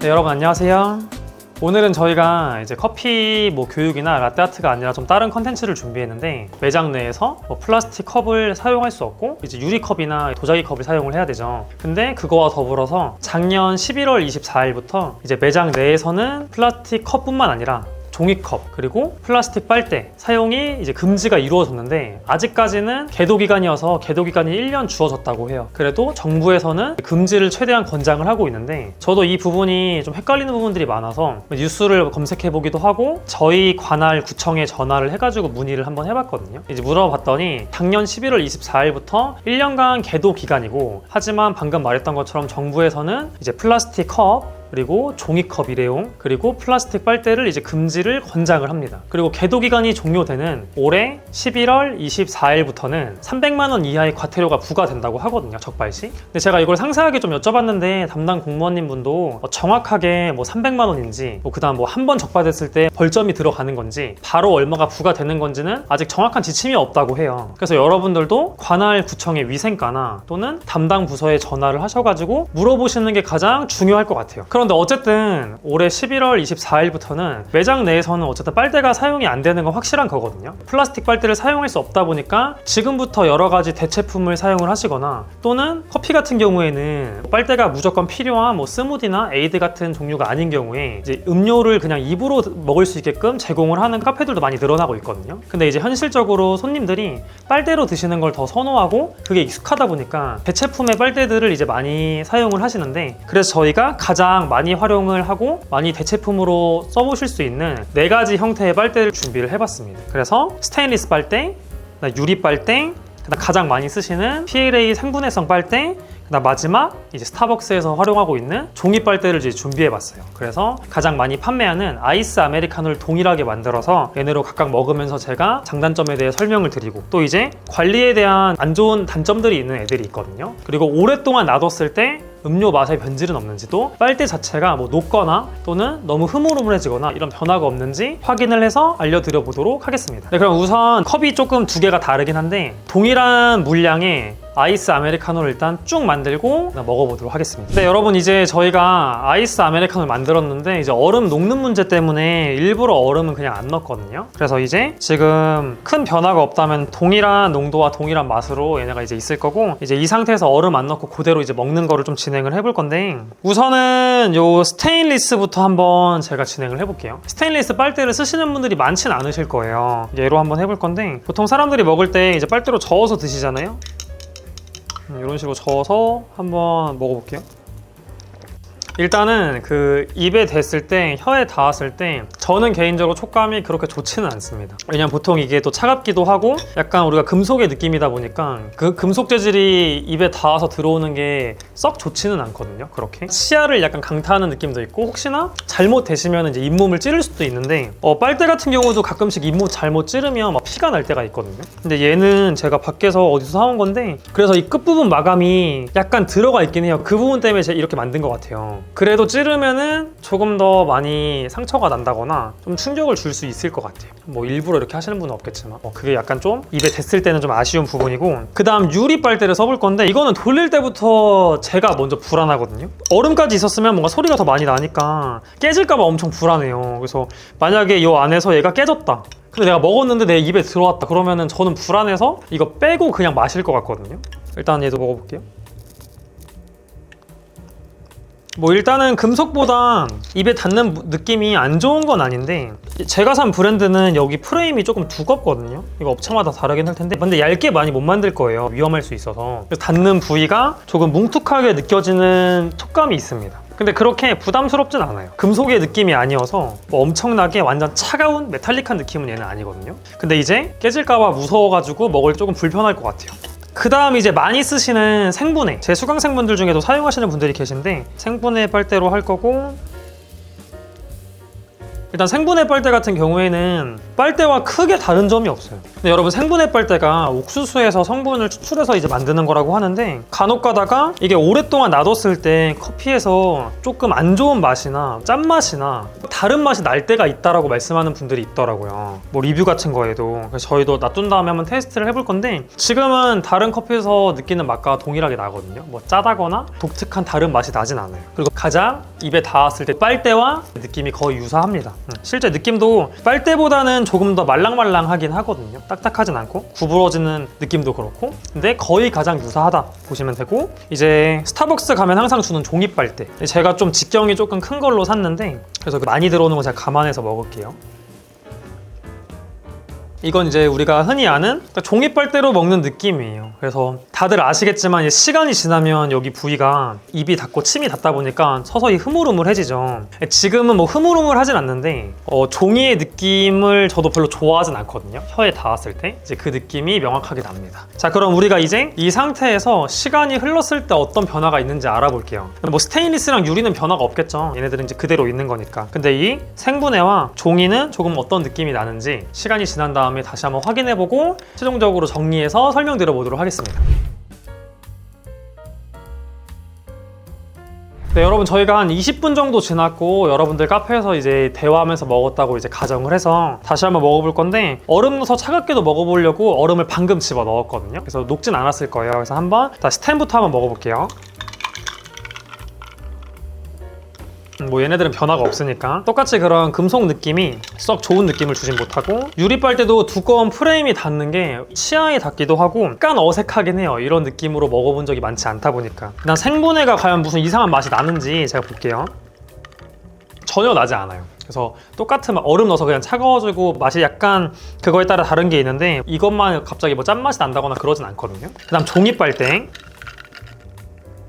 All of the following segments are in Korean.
네, 여러분 안녕하세요. 오늘은 저희가 이제 커피 교육이나 라떼아트가 아니라 좀 다른 컨텐츠를 준비했는데, 매장 내에서 플라스틱 컵을 사용할 수 없고 이제 유리컵이나 도자기 컵을 사용을 해야 되죠. 근데 그거와 더불어서 작년 11월 24일부터 이제 매장 내에서는 플라스틱 컵뿐만 아니라 종이컵 그리고 플라스틱 빨대 사용이 이제 금지가 이루어졌는데, 아직까지는 계도기간이어서 계도기간이 1년 주어졌다고 해요. 그래도 정부에서는 금지를 최대한 권장을 하고 있는데, 저도 이 부분이 좀 헷갈리는 부분들이 많아서 뉴스를 검색해 보기도 하고 저희 관할 구청에 전화를 해가지고 문의를 한번 해봤거든요. 이제 물어봤더니 작년 11월 24일부터 1년간 계도기간이고, 하지만 방금 말했던 것처럼 정부에서는 이제 플라스틱 컵 그리고 종이컵 일회용 그리고 플라스틱 빨대를 이제 금지를 권장을 합니다. 그리고 계도기간이 종료되는 올해 11월 24일부터는 300만 원 이하의 과태료가 부과된다고 하거든요, 적발시. 근데 제가 이걸 상세하게 좀 여쭤봤는데 담당 공무원님 분도 정확하게 300만 원인지 그다음 한 번 적발됐을 때 벌점이 들어가는 건지 바로 얼마가 부과되는 건지는 아직 정확한 지침이 없다고 해요. 그래서 여러분들도 관할 구청의 위생과나 또는 담당 부서에 전화를 하셔가지고 물어보시는 게 가장 중요할 것 같아요. 그런데 어쨌든 올해 11월 24일부터는 매장 내에서는 어쨌든 빨대가 사용이 안 되는 건 확실한 거거든요. 플라스틱 빨대를 사용할 수 없다 보니까 지금부터 여러 가지 대체품을 사용을 하시거나, 또는 커피 같은 경우에는 빨대가 무조건 필요한 스무디나 에이드 같은 종류가 아닌 경우에 이제 음료를 그냥 입으로 먹을 수 있게끔 제공을 하는 카페들도 많이 늘어나고 있거든요. 근데 이제 현실적으로 손님들이 빨대로 드시는 걸 더 선호하고 그게 익숙하다 보니까 대체품의 빨대들을 이제 많이 사용을 하시는데, 그래서 저희가 가장 많이 활용을 하고 많이 대체품으로 써보실 수 있는 4가지 형태의 빨대를 준비를 해봤습니다. 그래서 스테인리스 빨대, 유리 빨대, 가장 많이 쓰시는 PLA 생분해성 빨대, 마지막 이제 스타벅스에서 활용하고 있는 종이 빨대를 이제 준비해봤어요. 그래서 가장 많이 판매하는 아이스 아메리카노를 동일하게 만들어서 얘네로 각각 먹으면서 제가 장단점에 대해 설명을 드리고, 또 이제 관리에 대한 안 좋은 단점들이 있는 애들이 있거든요. 그리고 오랫동안 놔뒀을 때 음료 맛의 변질은 없는지도, 빨대 자체가 녹거나 또는 너무 흐물흐물해지거나 이런 변화가 없는지 확인을 해서 알려드려 보도록 하겠습니다. 네, 그럼 우선 컵이 조금 두 개가 다르긴 한데 동일한 물량의 아이스 아메리카노를 일단 쭉 만들고 먹어보도록 하겠습니다. 네, 여러분 이제 저희가 아이스 아메리카노를 만들었는데 이제 얼음 녹는 문제 때문에 일부러 얼음은 그냥 안 넣었거든요. 그래서 이제 지금 큰 변화가 없다면 동일한 농도와 동일한 맛으로 얘네가 이제 있을 거고, 이제 이 상태에서 얼음 안 넣고 그대로 이제 먹는 거를 좀 진행을 해볼 건데, 우선은 요 스테인리스부터 한번 제가 진행을 해볼게요. 스테인리스 빨대를 쓰시는 분들이 많진 않으실 거예요. 얘로 한번 해볼 건데, 보통 사람들이 먹을 때 이제 빨대로 저어서 드시잖아요. 이런 식으로 저어서 한번 먹어볼게요. 일단은 입에 댔을 때, 혀에 닿았을 때 저는 개인적으로 촉감이 그렇게 좋지는 않습니다. 왜냐면 보통 이게 또 차갑기도 하고 약간 우리가 금속의 느낌이다 보니까 그 금속 재질이 입에 닿아서 들어오는 게 썩 좋지는 않거든요. 그렇게 치아를 약간 강타하는 느낌도 있고, 혹시나 잘못 대시면 이제 잇몸을 찌를 수도 있는데, 빨대 같은 경우도 가끔씩 잇몸 잘못 찌르면 막 피가 날 때가 있거든요. 근데 얘는 제가 밖에서 어디서 사온 건데, 그래서 이 끝부분 마감이 약간 들어가 있긴 해요. 그 부분 때문에 제가 이렇게 만든 것 같아요. 그래도 찌르면은 조금 더 많이 상처가 난다거나 좀 충격을 줄 수 있을 것 같아요. 일부러 이렇게 하시는 분은 없겠지만 그게 약간 좀 입에 댔을 때는 좀 아쉬운 부분이고, 그 다음 유리 빨대를 써볼 건데, 이거는 돌릴 때부터 제가 먼저 불안하거든요. 얼음까지 있었으면 뭔가 소리가 더 많이 나니까 깨질까봐 엄청 불안해요. 그래서 만약에 이 안에서 얘가 깨졌다, 근데 내가 먹었는데 내 입에 들어왔다, 그러면은 저는 불안해서 이거 빼고 그냥 마실 것 같거든요. 일단 얘도 먹어볼게요. 일단은 금속보다 입에 닿는 느낌이 안 좋은 건 아닌데, 제가 산 브랜드는 여기 프레임이 조금 두껍거든요. 이거 업체마다 다르긴 할 텐데, 근데 얇게 많이 못 만들 거예요. 위험할 수 있어서. 그래서 닿는 부위가 조금 뭉툭하게 느껴지는 촉감이 있습니다. 근데 그렇게 부담스럽진 않아요. 금속의 느낌이 아니어서 엄청나게 완전 차가운 메탈릭한 느낌은 얘는 아니거든요. 근데 이제 깨질까봐 무서워가지고 먹을 조금 불편할 것 같아요. 그 다음 이제 많이 쓰시는 생분해, 제 수강생분들 중에도 사용하시는 분들이 계신데, 생분해 빨대로 할 거고, 일단 생분해 빨대 같은 경우에는 빨대와 크게 다른 점이 없어요. 근데 여러분, 생분해 빨대가 옥수수에서 성분을 추출해서 이제 만드는 거라고 하는데, 간혹 가다가 이게 오랫동안 놔뒀을 때 커피에서 조금 안 좋은 맛이나 짠맛이나 다른 맛이 날 때가 있다라고 말씀하는 분들이 있더라고요. 뭐 리뷰 같은 거에도. 그래서 저희도 놔둔 다음에 한번 테스트를 해볼 건데, 지금은 다른 커피에서 느끼는 맛과 동일하게 나거든요. 뭐 짜다거나 독특한 다른 맛이 나진 않아요. 그리고 가장 입에 닿았을 때 빨대와 느낌이 거의 유사합니다. 실제 느낌도 빨대보다는 조금 더 말랑말랑하긴 하거든요. 딱딱하진 않고 구부러지는 느낌도 그렇고, 근데 거의 가장 유사하다 보시면 되고, 이제 스타벅스 가면 항상 주는 종이 빨대, 제가 좀 직경이 조금 큰 걸로 샀는데, 그래서 많이 들어오는 거 제가 감안해서 먹을게요. 이건 이제 우리가 흔히 아는 종이빨대로 먹는 느낌이에요. 그래서 다들 아시겠지만 시간이 지나면 여기 부위가 입이 닿고 침이 닿다 보니까 서서히 흐물흐물해지죠. 지금은 뭐 흐물흐물하진 않는데 종이의 느낌을 저도 별로 좋아하진 않거든요. 혀에 닿았을 때 이제 그 느낌이 명확하게 납니다. 자, 그럼 우리가 이제 이 상태에서 시간이 흘렀을 때 어떤 변화가 있는지 알아볼게요. 뭐 스테인리스랑 유리는 변화가 없겠죠. 얘네들은 이제 그대로 있는 거니까. 근데 이 생분해와 종이는 조금 어떤 느낌이 나는지 시간이 지난 다음에 다시 한번 확인해보고 최종적으로 정리해서 설명드려 보도록 하겠습니다. 네, 여러분, 저희가 한 20분 정도 지났고 여러분들 카페에서 이제 대화하면서 먹었다고 이제 가정을 해서 다시 한번 먹어볼 건데, 얼음 넣어서 차갑게도 먹어보려고 얼음을 방금 집어 넣었거든요. 그래서 녹진 않았을 거예요. 그래서 한번 스텐부터 한번 먹어볼게요. 뭐 얘네들은 변화가 없으니까 똑같이 그런 금속 느낌이 썩 좋은 느낌을 주진 못하고, 유리빨대도 두꺼운 프레임이 닿는 게 치아에 닿기도 하고 약간 어색하긴 해요. 이런 느낌으로 먹어본 적이 많지 않다 보니까. 일단 생분해가 과연 무슨 이상한 맛이 나는지 제가 볼게요. 전혀 나지 않아요. 그래서 똑같은 얼음 넣어서 그냥 차가워지고 맛이 약간 그거에 따라 다른 게 있는데, 이것만 갑자기 뭐 짠맛이 난다거나 그러진 않거든요. 그 다음 종이빨대.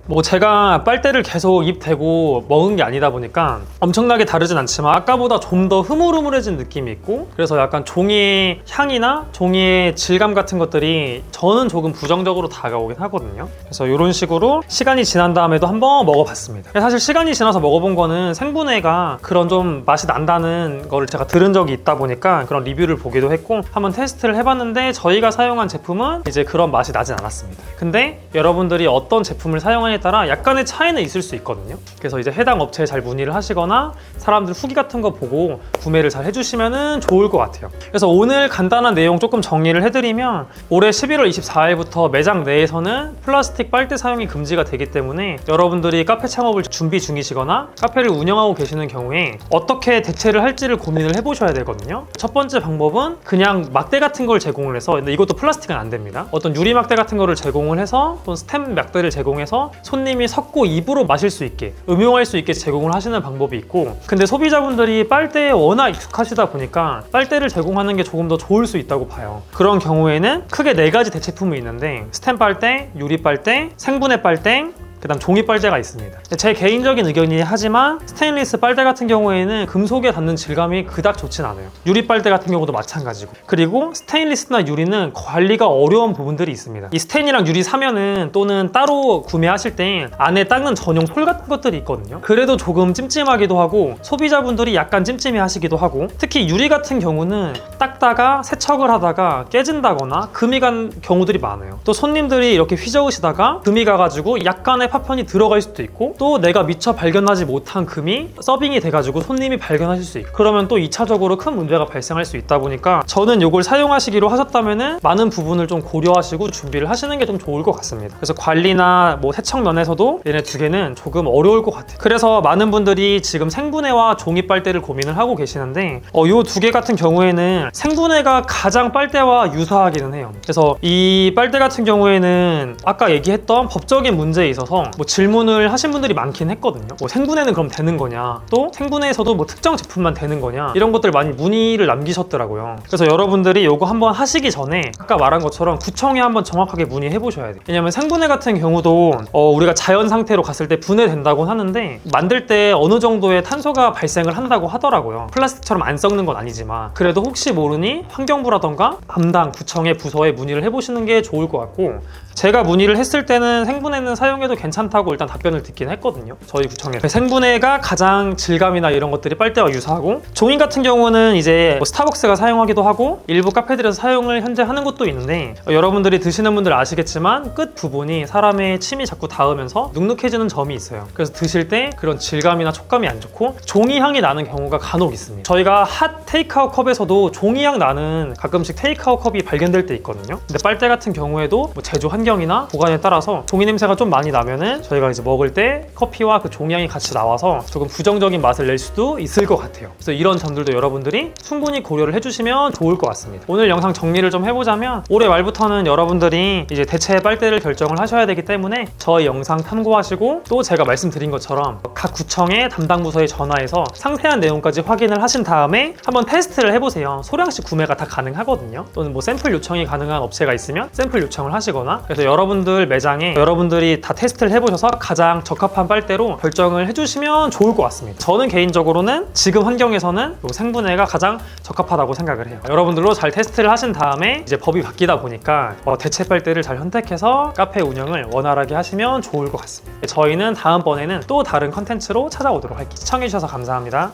뭐 제가 빨대를 계속 입 대고 먹은 게 아니다 보니까 엄청나게 다르진 않지만 아까보다 좀 더 흐물흐물해진 느낌이 있고, 그래서 약간 종이의 향이나 종이의 질감 같은 것들이 저는 조금 부정적으로 다가오긴 하거든요. 그래서 이런 식으로 시간이 지난 다음에도 한번 먹어봤습니다. 사실 시간이 지나서 먹어본 거는 생분해가 그런 좀 맛이 난다는 거를 제가 들은 적이 있다 보니까 그런 리뷰를 보기도 했고 한번 테스트를 해봤는데, 저희가 사용한 제품은 이제 그런 맛이 나진 않았습니다. 근데 여러분들이 어떤 제품을 사용하느냐에 따라 약간의 차이는 있을 수 있거든요. 그래서 이제 해당 업체에 잘 문의를 하시거나 사람들 후기 같은 거 보고 구매를 잘 해주시면 좋을 것 같아요. 그래서 오늘 간단한 내용 조금 정리를 해드리면, 올해 11월 24일부터 매장 내에서는 플라스틱 빨대 사용이 금지가 되기 때문에 여러분들이 카페 창업을 준비 중이시거나 카페를 운영하고 계시는 경우에 어떻게 대체를 할지를 고민을 해보셔야 되거든요. 첫 번째 방법은 그냥 막대 같은 걸 제공을 해서, 근데 이것도 플라스틱은 안 됩니다. 어떤 유리 막대 같은 거를 제공을 해서, 또는 스템 막대를 제공해서 손님이 섞고 입으로 마실 수 있게, 음용할 수 있게 제공을 하시는 방법이 있고, 근데 소비자분들이 빨대에 워낙 익숙하시다 보니까 빨대를 제공하는 게 조금 더 좋을 수 있다고 봐요. 그런 경우에는 크게 4가지 대체품이 있는데, 스템 빨대, 유리 빨대, 생분해 빨대, 그 다음 종이 빨대가 있습니다. 제 개인적인 의견이긴 하지만 스테인리스 빨대 같은 경우에는 금속에 닿는 질감이 그닥 좋진 않아요. 유리 빨대 같은 경우도 마찬가지고. 그리고 스테인리스나 유리는 관리가 어려운 부분들이 있습니다. 이 스테인이랑 유리 사면은, 또는 따로 구매하실 때 안에 닦는 전용 솔 같은 것들이 있거든요. 그래도 조금 찜찜하기도 하고 소비자분들이 약간 찜찜해 하시기도 하고, 특히 유리 같은 경우는 닦다가 세척을 하다가 깨진다거나 금이 간 경우들이 많아요. 또 손님들이 이렇게 휘저으시다가 금이 가가지고 약간의 파편이 들어갈 수도 있고, 또 내가 미처 발견하지 못한 금이 서빙이 돼가지고 손님이 발견하실 수 있고, 그러면 또 2차적으로 큰 문제가 발생할 수 있다 보니까 저는 이걸 사용하시기로 하셨다면은 많은 부분을 좀 고려하시고 준비를 하시는 게 좀 좋을 것 같습니다. 그래서 관리나 뭐 세척 면에서도 얘네 2개는 조금 어려울 것 같아요. 그래서 많은 분들이 지금 생분해와 종이 빨대를 고민을 하고 계시는데, 이 2개 같은 경우에는 생분해가 가장 빨대와 유사하기는 해요. 그래서 이 빨대 같은 경우에는 아까 얘기했던 법적인 문제에 있어서 뭐 질문을 하신 분들이 많긴 했거든요. 뭐 생분해는 그럼 되는 거냐, 또 생분해에서도 뭐 특정 제품만 되는 거냐, 이런 것들 많이 문의를 남기셨더라고요. 그래서 여러분들이 이거 한번 하시기 전에 아까 말한 것처럼 구청에 한번 정확하게 문의해 보셔야 돼요. 왜냐면 생분해 같은 경우도 우리가 자연 상태로 갔을 때 분해된다고 하는데, 만들 때 어느 정도의 탄소가 발생을 한다고 하더라고요. 플라스틱처럼 안 썩는 건 아니지만, 그래도 혹시 모르니 환경부라던가 담당 구청의 부서에 문의를 해보시는 게 좋을 것 같고, 제가 문의를 했을 때는 생분해는 사용해도 괜찮다고 일단 답변을 듣긴 했거든요. 저희 구청에서 생분해가 가장 질감이나 이런 것들이 빨대와 유사하고, 종이 같은 경우는 이제 뭐 스타벅스가 사용하기도 하고 일부 카페들에서 사용을 현재 하는 곳도 있는데, 여러분들이 드시는 분들 아시겠지만 끝 부분이 사람의 침이 자꾸 닿으면서 눅눅해지는 점이 있어요. 그래서 드실 때 그런 질감이나 촉감이 안 좋고 종이 향이 나는 경우가 간혹 있습니다. 저희가 핫 테이크아웃 컵에서도 종이 향 나는 가끔씩 테이크아웃 컵이 발견될 때 있거든요. 근데 빨대 같은 경우에도 뭐 제조 환경이나 보관에 따라서 종이 냄새가 좀 많이 나면은 저희가 이제 먹을 때 커피와 그 종이 향이 같이 나와서 조금 부정적인 맛을 낼 수도 있을 것 같아요. 그래서 이런 점들도 여러분들이 충분히 고려를 해주시면 좋을 것 같습니다. 오늘 영상 정리를 좀 해보자면, 올해 말부터는 여러분들이 이제 대체 빨대를 결정을 하셔야 되기 때문에 저희 영상 참고하시고, 또 제가 말씀드린 것처럼 각 구청의 담당 부서에 전화해서 상세한 내용까지 확인을 하신 다음에 한번 테스트를 해보세요. 소량씩 구매가 다 가능하거든요. 또는 뭐 샘플 요청이 가능한 업체가 있으면 샘플 요청을 하시거나, 그래서 여러분들 매장에 여러분들이 다 테스트를 해보셔서 가장 적합한 빨대로 결정을 해주시면 좋을 것 같습니다. 저는 개인적으로는 지금 환경에서는 생분해가 가장 적합하다고 생각을 해요. 여러분들도 잘 테스트를 하신 다음에 이제 법이 바뀌다 보니까 대체 빨대를 잘 선택해서 카페 운영을 원활하게 하시면 좋을 것 같습니다. 저희는 다음번에는 또 다른 컨텐츠로 찾아오도록 할게요. 시청해주셔서 감사합니다.